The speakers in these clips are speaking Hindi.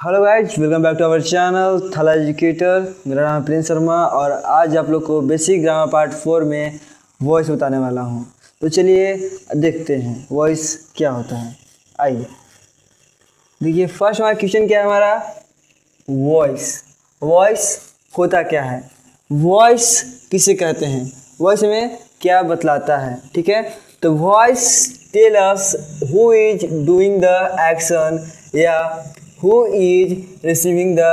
Hello guys, welcome back to our channel Thala educator. मेरा नाम है प्रिंस शर्मा और आज आप लोग को बेसिक ग्रामर पार्ट 4 में वॉइस बताने वाला हूँ। तो चलिए देखते हैं वॉइस क्या होता है। आइए देखिए, फर्स्ट हमारा क्वेश्चन क्या है हमारा, वॉइस। वॉइस होता क्या है, वॉइस किसे कहते हैं, वॉइस में क्या बतलाता है। ठीक है, तो voice tell us who is doing the action या who is receiving the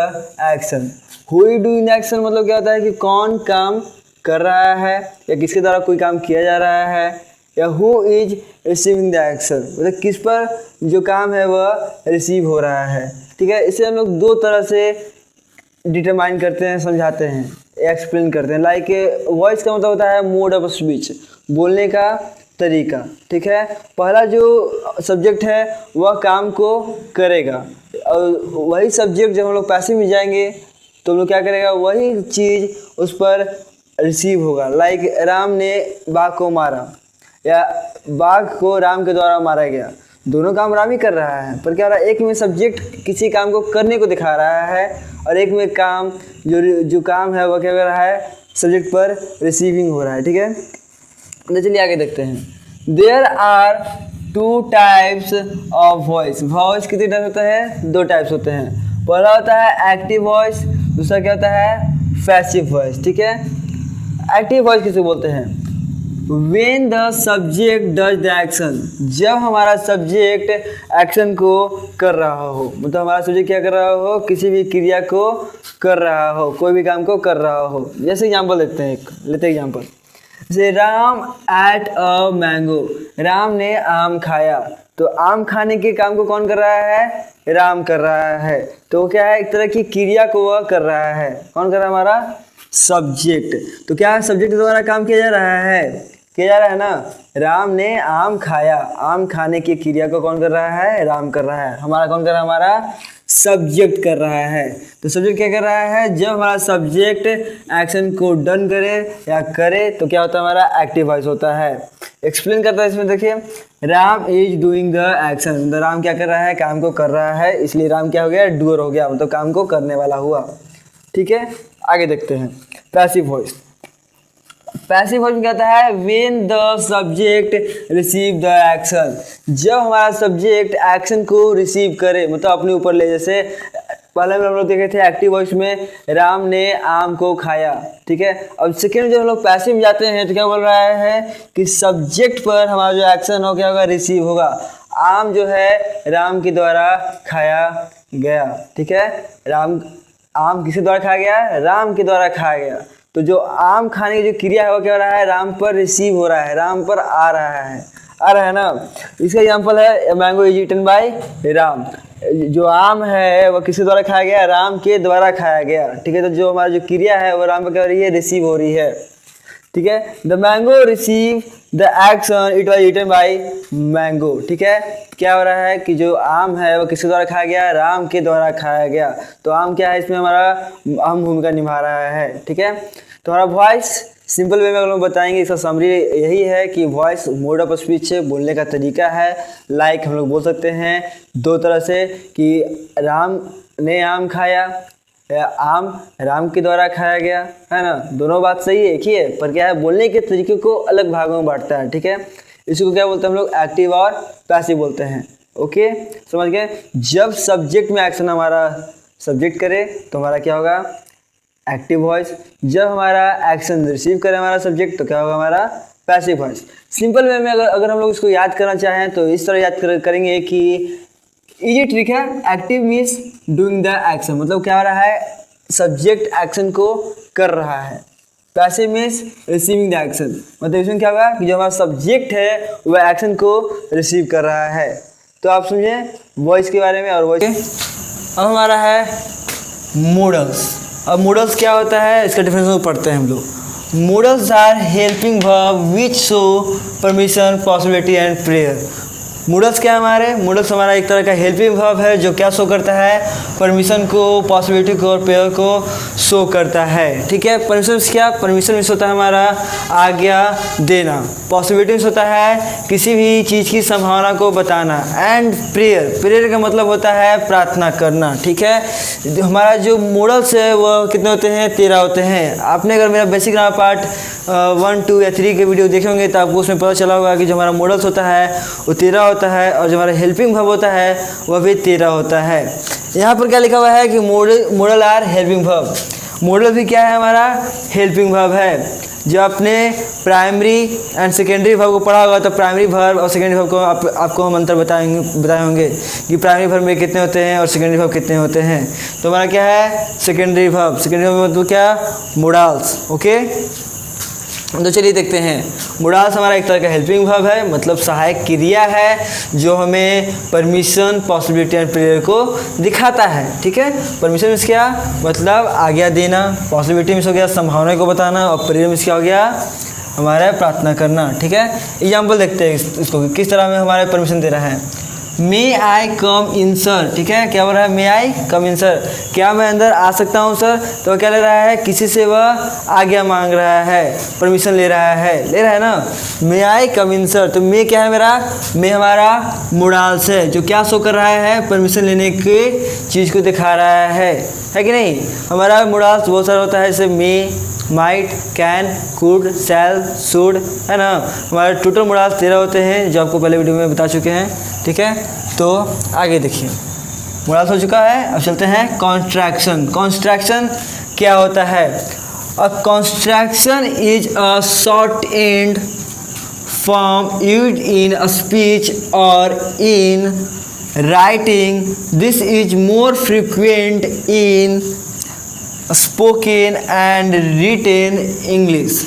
action. Who is doing the action मतलब क्या होता है कि कौन काम कर रहा है या किसके द्वारा कोई काम किया जा रहा है, या who is receiving the action मतलब किस पर जो काम है वह रिसीव हो रहा है। ठीक है, इसे हम लोग दो तरह से डिटरमाइन करते हैं, समझाते हैं, एक्सप्लेन करते हैं। लाइक वॉइस का मतलब होता है मोड ऑफ स्पीच, बोलने का तरीका। ठीक है, पहला जो सब्जेक्ट है वह काम को करेगा और वही सब्जेक्ट जब हम लोग पैसिव में जाएंगे तो हम लोग क्या करेगा, वही चीज़ उस पर रिसीव होगा। लाइक राम ने बाघ को मारा या बाघ को राम के द्वारा मारा गया, दोनों काम राम ही कर रहा है, पर क्या हो रहा है, एक में सब्जेक्ट किसी काम को करने को दिखा रहा है और एक में काम जो काम है वह क्या कर रहा है, सब्जेक्ट पर रिसीविंग हो रहा है। ठीक है, तो चलिए आगे देखते हैं। There are two types of voice. Voice कितने टाइप्स होते हैं, दो टाइप्स होते हैं। पहला होता है एक्टिव वॉइस, दूसरा क्या होता है, पैसिव वॉइस। ठीक है, एक्टिव वॉइस किसे बोलते हैं, When the subject does the action, जब हमारा सब्जेक्ट एक्शन को कर रहा हो, मतलब हमारा सब्जेक्ट क्या कर रहा हो, किसी भी क्रिया को कर रहा हो, कोई भी काम को कर रहा हो। जैसे एग्जांपल लेते हैं, लेते हैं एग्जांपल, जैसे Ram at a mango, Ram ने आम खाया। तो आम खाने के काम को कौन कर रहा है, राम कर रहा है। तो क्या है, एक तरह की क्रिया को वह कर रहा है, कौन कर रहा है, हमारा सब्जेक्ट। तो क्या है, सब्जेक्ट द्वारा काम किया जा रहा है, किया जा रहा है ना। राम ने आम खाया, आम खाने की क्रिया को कौन कर रहा है, राम कर रहा है। हमारा कौन कर रहा है, हमारा सब्जेक्ट कर रहा है। तो सब्जेक्ट क्या कर रहा है, जब हमारा सब्जेक्ट एक्शन को डन करे या करे तो क्या होता है, हमारा एक्टिव वॉइस होता है। एक्सप्लेन करता है इसमें, देखिए Ram is doing the action, मतलब राम क्या कर रहा है, काम को कर रहा है, इसलिए राम क्या हो गया, डूअर हो गया, मतलब काम को करने वाला हुआ। ठीक है, आगे देखते हैं पैसिव वॉइस। पैसिव वॉइस कहता है when the subject receive the action, जब हमारा सब्जेक्ट एक्शन को रिसीव करे, मतलब अपने ऊपर ले। जैसे पहले में हम लोग देखे थे एक्टिव वॉइस में राम ने आम को खाया। ठीक है, अब सेकेंड जब हम लोग पैसिव में जाते हैं तो क्या बोल रहा है कि सब्जेक्ट पर हमारा जो एक्शन हो क्या होगा, रिसीव होगा। आम जो है राम के द्वारा खाया गया। ठीक है, आम किसके द्वारा खाया गया, राम के द्वारा खाया गया। तो जो आम खाने की जो क्रिया है वो क्या हो रहा है, राम पर रिसीव हो रहा है, राम पर आ रहा है ना। इसका एग्जांपल है mango is eaten by Ram, जो आम है वह किसके द्वारा खाया गया, राम के द्वारा खाया गया। ठीक है, तो जो हमारा जो क्रिया है वो राम पर क्या हो रही है, रिसीव हो रही है। ठीक है, the mango receive the action it was eaten by mango. ठीक है, क्या हो रहा है कि जो आम है वो किसके द्वारा खाया गया, राम के द्वारा खाया गया। तो आम क्या है, इसमें हमारा अहम भूमिका निभा रहा है। ठीक है, तो हमारा वॉइस सिंपल वे में अगर हम बताएंगे, इसका समरी यही है कि वॉइस मोड ऑफ स्पीच है, बोलने का तरीका है। लाइक हम लोग बोल सकते हैं दो तरह से कि राम ने आम खाया या आम राम के द्वारा खाया गया, है ना। दोनों बात सही है, एक ही है, पर क्या है, बोलने के तरीके को अलग भागों में बांटता है। ठीक है, इसको क्या बोलते हैं हम लोग, एक्टिव और पैसिव बोलते हैं। ओके, समझ गए। जब सब्जेक्ट में एक्शन हमारा सब्जेक्ट करे तो हमारा क्या होगा, एक्टिव वॉइस। जब हमारा एक्शन रिसीव करे हमारा सब्जेक्ट तो क्या होगा, हमारा पैसिव वॉइस। सिंपल वे में अगर हम लोग इसको याद करना चाहें तो इस तरह याद करेंगे कि इजी ट्रिक है। Active means doing the action, मतलब क्या हो रहा है, सब्जेक्ट एक्शन को कर रहा है। Passive means receiving the action, मतलब इसमें क्या होगा कि जो हमारा सब्जेक्ट है वह एक्शन को रिसीव कर रहा है। तो आप समझे वॉइस के बारे में। और वॉइस अब हमारा है मोडल्स। अब मोडल्स क्या होता है, इसका डिफरेंस पढ़ते हैं हम लोग। Modals are helping verb which show permission, possibility and prayer. Modals क्या है हमारे? मूडल्स हमारा एक तरह का हेल्पिंग वर्ब है जो क्या शो करता है? परमिशन को, पॉसिबिलिटी को और पेयर को शो करता है। ठीक है, परमिशन क्या? परमिशन मीन्स होता है हमारा आज्ञा देना। पॉसिबिलिटी मीन्स होता है किसी भी चीज़ की संभावना को बताना। एंड प्रेयर, प्रेयर का मतलब होता है प्रार्थना करना। ठीक है, हमारा जो मूडल्स है वो कितने होते हैं? 13 होते हैं। आपने अगर मेरा बेसिक ग्रामर पार्ट 1, 2 या 3 के वीडियो देखे होंगे तो आपको उसमें पता चला होगा कि जो हमारा मूडल्स होता है वो 13 होता है और जो हमारा हेल्पिंग वर्ब होता है वह भी 13 होता है। यहाँ पर क्या लिखा हुआ है कि modal are helping verb. Modal भी क्या है? हमारा हेल्पिंग वर्ब है। जो आपने प्राइमरी एंड सेकेंडरी वर्ब को पढ़ा होगा तो प्राइमरी वर्ब और सेकेंडरी वर्ब को आपको हम अंतर बताए होंगे कि प्राइमरी वर्ब में कितने होते हैं और सेकेंडरी वर्ब कितने होते हैं। तो हमारा क्या है? Secondary verb. सेकेंडरी वर्ब मतलब क्या? मॉडल्स। ओके, तो चलिए देखते हैं। मूडाल्स हमारा एक तरह का हेल्पिंग वर्ब है, मतलब सहायक क्रिया है जो हमें परमिशन, पॉसिबिलिटी एंड प्रेयर को दिखाता है। ठीक है, परमिशन मीन्स क्या? मतलब आज्ञा देना। पॉसिबिलिटी मीन्स हो गया संभावना को बताना और प्रेयर मीन्स क्या हो गया? हमारा प्रार्थना करना। ठीक है, एग्जाम्पल देखते हैं इसको किस तरह में हमारे परमिशन दे रहा है। मे आई कम इन सर। ठीक है, क्या बोल रहा है? मे आई कम इन सर, क्या मैं अंदर आ सकता हूँ सर? तो क्या ले रहा है? किसी से वह आज्ञा मांग रहा है, परमिशन ले रहा है ना। मे आई कम इन सर, तो मे क्या है मेरा? मे हमारा मूडाल्स है जो क्या शो कर रहा है? परमिशन लेने की चीज़ को दिखा रहा है कि नहीं? हमारा मूडाल्स बहुत सारा होता है, जैसे may, might, can, could, shall, should, है ना। हमारे टोटल मूडाल्स 13 होते हैं जो आपको पहले वीडियो में बता चुके हैं। ठीक है, तो आगे देखिए, मूडाल्स हो चुका है। अब चलते हैं कॉन्ट्रैक्शन। कॉन्ट्रैक्शन क्या होता है? A contraction is a short and form used in a speech और in writing. This is more frequent in spoken and written English.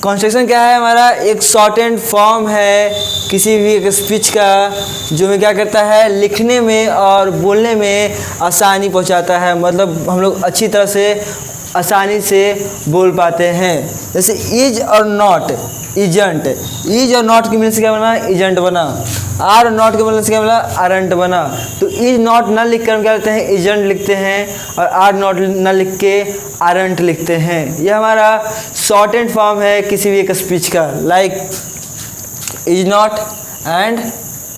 Construction क्या है? हमारा एक शॉर्ट एंड फॉर्म है किसी भी एक स्पीच का जो हमें क्या करता है? लिखने में और बोलने में आसानी पहुंचाता है, मतलब हम लोग अच्छी तरह से आसानी से बोल पाते हैं। जैसे इज और नॉट, इजंट। इज और नॉट की मीनिंग से क्या बना? इजंट बना। आर और नॉट के मीनिंग से क्या बना? आरंट बना। तो इज नॉट न लिख कर हम क्या लिखते हैं? इजंट लिखते हैं, और आर नॉट न लिख के आरंट लिखते हैं। यह हमारा शॉर्ट एंड फॉर्म है किसी भी एक स्पीच का, like is not and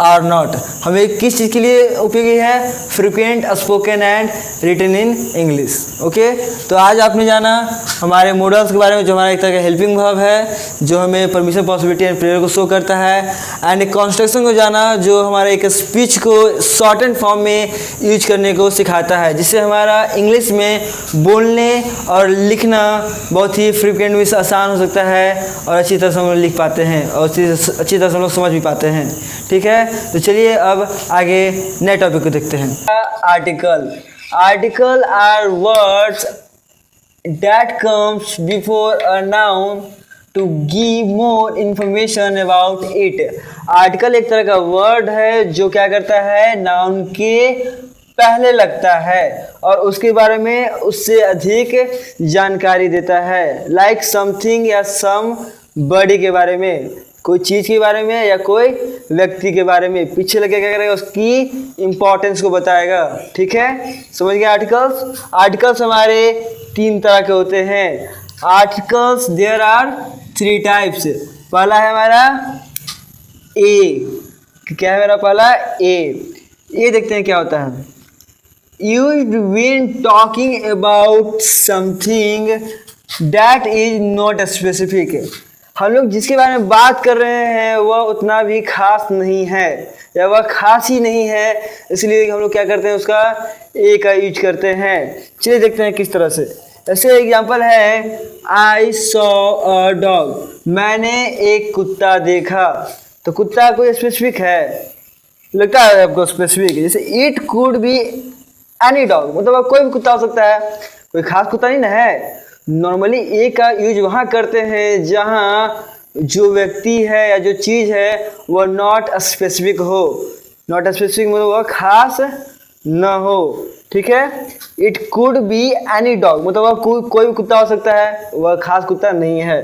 are not. हमें किस चीज़ के लिए उपयोगी है? Frequent spoken and written in English. Okay, तो आज आपने जाना हमारे मॉडल्स के बारे में जो हमारा एक तरह का हेल्पिंग वर्ब है जो हमें परमिशन, पॉसिबिलिटी एंड प्रेयर को शो करता है। एंड एक कॉन्स्ट्रक्शन को जाना जो हमारे एक स्पीच को शॉर्ट एंड फॉर्म में यूज करने को सिखाता है, जिससे हमारा इंग्लिश में बोलने और लिखना बहुत ही फ्रिक्वेंट में आसान हो सकता है और अच्छी तरह से हम लोग लिख पाते हैं और अच्छी तरह से हम लोग समझ भी पाते हैं। ठीक है, तो चलिए अब आगे नए टॉपिक को देखते हैं। Article. Article are words that comes before a noun to give more information about it. Article एक तरह का वर्ड है जो क्या करता है? नाउन के पहले लगता है और उसके बारे में उससे अधिक जानकारी देता है। लाइक समथिंग या सम बॉडी के बारे में, कोई चीज़ के बारे में या कोई व्यक्ति के बारे में पीछे लगे क्या करेगा? उसकी इंपॉर्टेंस को बताएगा। ठीक है, समझ गए? आर्टिकल्स। आर्टिकल्स हमारे 3 तरह के होते हैं। Articles there are 3 types. पहला है हमारा ए। क्या है मेरा पहला? ए देखते हैं क्या होता है। Used when talking about something that is not specific. हम लोग जिसके बारे में बात कर रहे हैं वह उतना भी खास नहीं है या वह खास ही नहीं है, इसलिए हम लोग क्या करते हैं? उसका ए का यूज करते हैं। चलिए देखते हैं किस तरह से। ऐसे एग्जांपल है, आई सॉ अ डॉग। मैंने एक कुत्ता देखा। तो कुत्ता कोई स्पेसिफिक है? लगता है आपको स्पेसिफिक? जैसे it could be any dog, मतलब कोई भी कुत्ता हो सकता है, कोई खास कुत्ता नहीं ना है। नॉर्मली ए का यूज वहाँ करते हैं जहाँ जो व्यक्ति है या जो चीज़ है वह नॉट स्पेसिफिक हो। नॉट स्पेसिफिक मतलब वह खास न हो। ठीक है, it could be any dog मतलब वह कोई भी कुत्ता हो सकता है, वह खास कुत्ता नहीं है।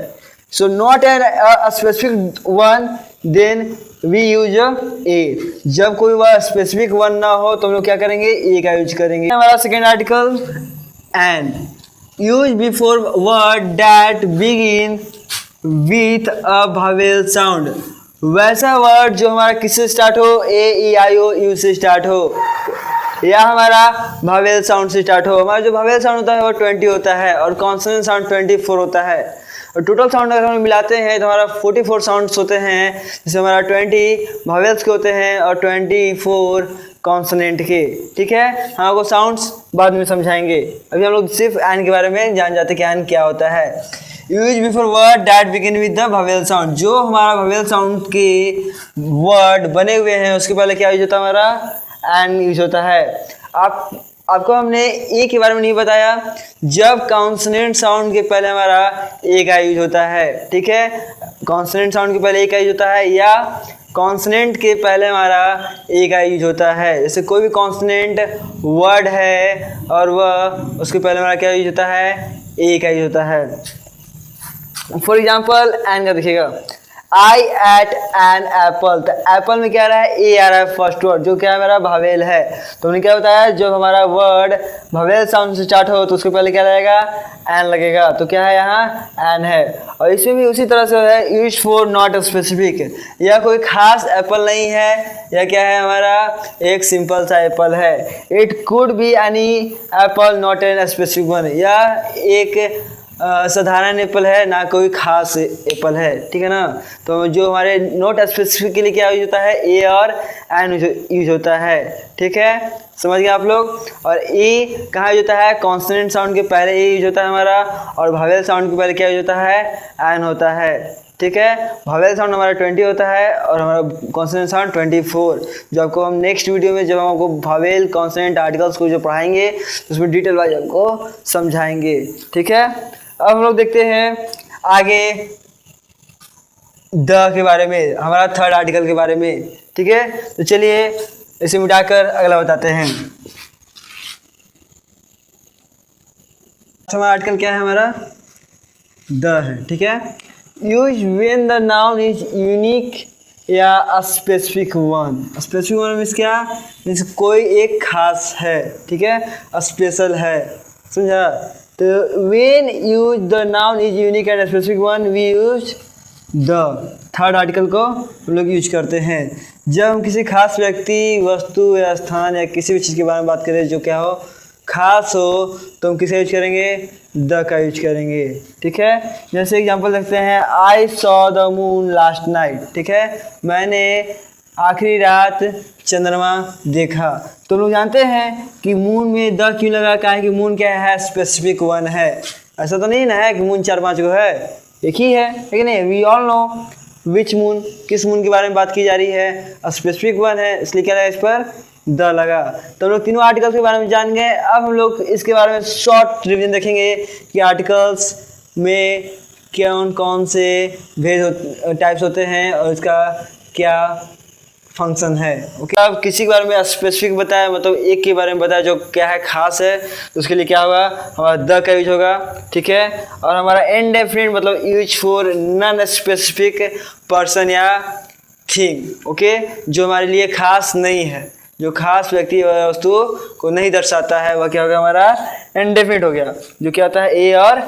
So not an specific one, then we use a. जब कोई वह स्पेसिफिक वन ना हो तो हम लोग क्या करेंगे, ए का यूज करेंगे। हमारा second article and, use before word that begin with a Wavell sound. वैसा वर्ड जो हमारा किससे स्टार्ट हो, ए ई आई ओ यू से स्टार्ट हो, या हमारा वावेल साउंड से स्टार्ट हो। हमारा जो वावेल साउंड होता है वो 20 होता है और कॉन्सोनेंट साउंड 24 होता है। और टोटल साउंड अगर हम मिलाते हैं तो हमारा 44 साउंड्स होते हैं, जिसमें हमारा 20 वावेल्स के होते हैं और 24 कॉन्सोनेंट के। ठीक है, हम आपको साउंड्स बाद में समझाएंगे, अभी हम लोग सिर्फ एन के बारे में जान जाते हैं कि एन क्या होता है। Use before word that begin with the Wavell sound. जो हमारा वावेल साउंड के वर्ड बने हुए हैं उसके पहले क्या यूज होता है, हमारा एन यूज होता है। आपको हमने ए के बारे में नहीं बताया, जब कॉन्सोनेंट साउंड के पहले हमारा ए का यूज होता है। ठीक है, कॉन्सोनेंट साउंड के पहले ए का यूज होता है या कॉन्सोनेंट के पहले हमारा ए का यूज होता है। जैसे कोई भी कॉन्सोनेंट वर्ड है और वह उसके पहले हमारा क्या यूज होता है, ए का यूज होता है। फॉर एग्जाम्पल एन का देखिएगा, आई एट एन एप्पल। तो एप्पल में क्या आ रहा है, ए आ रहा है फर्स्ट वर्ड, जो क्या है मेरा भावेल है। तो हमने क्या बताया, जब हमारा वर्ड भावेल साउंड से स्टार्ट हो तो उसके पहले क्या लगेगा, एन लगेगा। तो क्या है, यहाँ एन है। और इसमें भी उसी तरह से है, यूज फॉर नॉट स्पेसिफिक। यह कोई खास एप्पल नहीं है, यह क्या है, हमारा एक सिंपल सा एप्पल है। It could be any Apple not an specific one. यह एक साधारण एप्पल है, ना कोई खास एप्पल है। ठीक है ना, तो जो हमारे नॉट स्पेसिफिक के लिए क्या यूज होता है, ए और एन यूज होता है। ठीक है, समझ गए आप लोग। और ए कहाँ यूज होता है, कॉन्सोनेंट साउंड के पहले ए यूज होता है हमारा, और वावेल साउंड के पहले क्या यूज होता है, एन होता है। ठीक है, वावेल साउंड हमारा 20 होता है और हमारा कॉन्सोनेंट साउंड 24। जो आपको हम नेक्स्ट वीडियो में जब हम आपको वावेल कॉन्सोनेंट आर्टिकल्स को जो पढ़ाएंगे उसमें डिटेल वाइज आपको समझाएंगे। ठीक है, अब हम लोग देखते हैं आगे द के बारे में, हमारा थर्ड आर्टिकल के बारे में। ठीक है, तो चलिए इसे मिटाकर अगला बताते हैं। हमारा आर्टिकल क्या है, हमारा द है। ठीक है, use when the noun is unique या specific one. Specific one means क्या, मीन्स कोई एक खास है। ठीक है, स्पेशल है, समझा। तो when use the noun is unique and specific one we use the। Third article को हम लोग यूज करते हैं जब हम किसी खास व्यक्ति, वस्तु या स्थान या किसी भी चीज़ के बारे में बात करें जो क्या हो, खास हो, तो हम किसे यूज करेंगे, द का यूज करेंगे। ठीक है, जैसे एग्जांपल देखते हैं, I saw the moon last night. ठीक है, मैंने आखिरी रात चंद्रमा देखा। तो लोग जानते हैं कि मून में द क्यों लगा, क्या है कि मून क्या है, स्पेसिफिक वन है। ऐसा तो नहीं ना है कि मून 4-5 को है, एक ही है, लेकिन नहीं, we all know which moon, किस मून के बारे में बात की जा रही है, स्पेसिफिक वन है, इसलिए क्या लगा, इस पर द लगा। तो हम लोग तीनों आर्टिकल्स के बारे में जान गए। अब हम लोग इसके बारे में शॉर्ट रिविजन देखेंगे कि आर्टिकल्स में कौन कौन से टाइप्स होते हैं और इसका क्या फंक्शन है। ओके, अब किसी के बारे में स्पेसिफिक बताया, मतलब एक के बारे में बताया जो क्या है, खास है, तो उसके लिए क्या होगा, हमारा द का यूज होगा। ठीक है, और हमारा इनडेफिनिट मतलब use for non specific person या थिंग। ओके, जो हमारे लिए खास नहीं है, जो खास व्यक्ति या वस्तु को नहीं दर्शाता है, वह क्या होगा, हमारा इनडेफिनिट हो गया, जो क्या आता है, ए और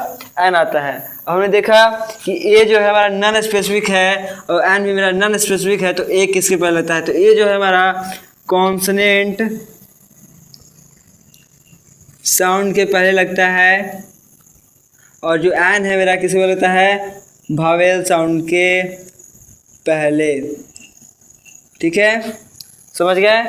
एन आता है। हमने देखा कि ए जो है हमारा नॉन स्पेसिफिक है और एन भी मेरा नॉन स्पेसिफिक है, तो ए किसके पहले लगता है, तो ए जो है हमारा कॉन्सोनेंट साउंड के पहले लगता है, और जो एन है मेरा किसके पहले लगता है, वावेल साउंड के पहले। ठीक है, समझ गए।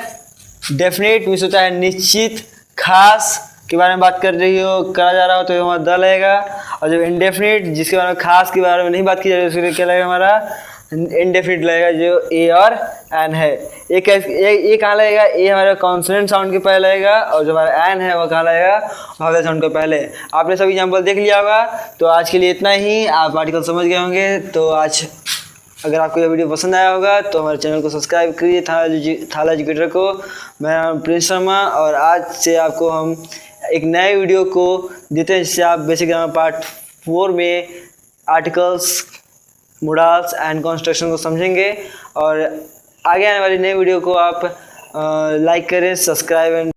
डेफिनेट मीन्स होता है निश्चित, खास के बारे में बात कर रही हो, करा जा रहा हो, तो हमारा द लगेगा। और जब इनडेफिनिट, जिसके बारे में खास के बारे में नहीं बात की जा रही है, उसके लिए क्या लगेगा, हमारा इनडेफिनिट लगेगा, जो ए और एन है। ए कहाँ लगेगा, ए हमारे कॉन्सोनेंट साउंड के पहले लगेगा, और जो हमारा एन है वो कहाँ लगेगा, वावेल साउंड के पहले। आपने सब एग्जाम्पल देख लिया होगा। तो आज के लिए इतना ही, आप आर्टिकल समझ गए होंगे। तो आज अगर आपको यह वीडियो पसंद आया होगा तो हमारे चैनल को सब्सक्राइब करिए, थाला एजुकेटर को। मेरा नाम प्रिंस शर्मा, और आज से आपको हम एक नए वीडियो को देते हैं जिससे आप बेसिक ग्रामर पार्ट 4 में आर्टिकल्स, मोडाल्स एंड कंस्ट्रक्शन को समझेंगे। और आगे आने वाली नई वीडियो को आप लाइक करें, सब्सक्राइब एंड